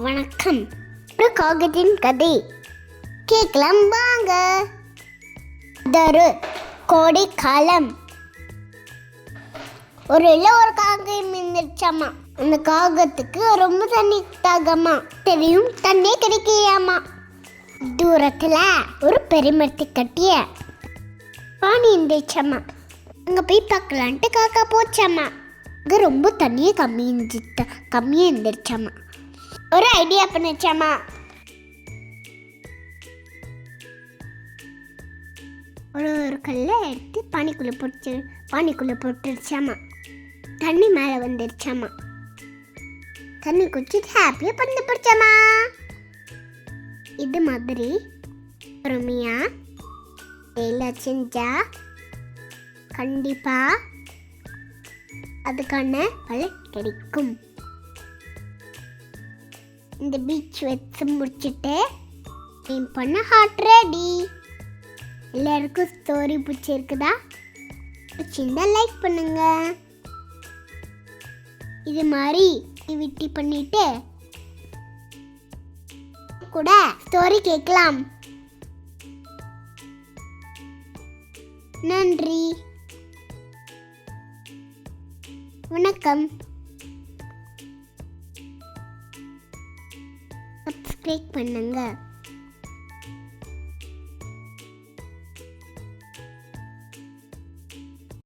வணக்கம். ஒரு காகத்தின் கதை கேட்கலாம் வாங்க. ஒரு கோடை காலம். ஒரு காகம் இருந்துச்சாமா. அந்த காகத்துக்கு ரொம்ப தண்ணி தாகமா. தெரியும் தண்ணே கிடைக்கலையாமா. தூரத்துல ஒரு பெருமரத்தை கட்டிய பானி இருந்துச்சாமா. அங்க போய் பார்க்கலான்ட்டு காக்கா போச்சாமா. அங்க ரொம்ப தண்ணியே கம்மியா இருந்துச்சாமா. ஒரு ஐடியா பண்ணிச்சாமா. ஒரு கல்லை எடுத்து பானிக்குள்ளே போட்டுருச்சாமா. தண்ணி மேலே வந்துருச்சாமா. தண்ணி குடிச்சிட்டு ஹாப்பியாக பண்ணி போச்சாமா. இது மாதிரி பொறுமையா வேலை செஞ்சா கண்டிப்பா அதுக்கான பலன் கிடைக்கும். இந்த பீச் வச்சு முடிச்சுட்டு என் பண்ண ஹாட் ரெடி. எல்லாருக்கும் ஸ்டோரி பிடிச்சிருக்குதா? பிடிச்சிருந்தா லைக் பண்ணுங்க. இது மாதிரி ஆக்டிவிட்டி பண்ணிட்டு கூட ஸ்டோரி கேட்கலாம். நன்றி, வணக்கம். சப்ஸ்கிரைப் பண்ணுங்க.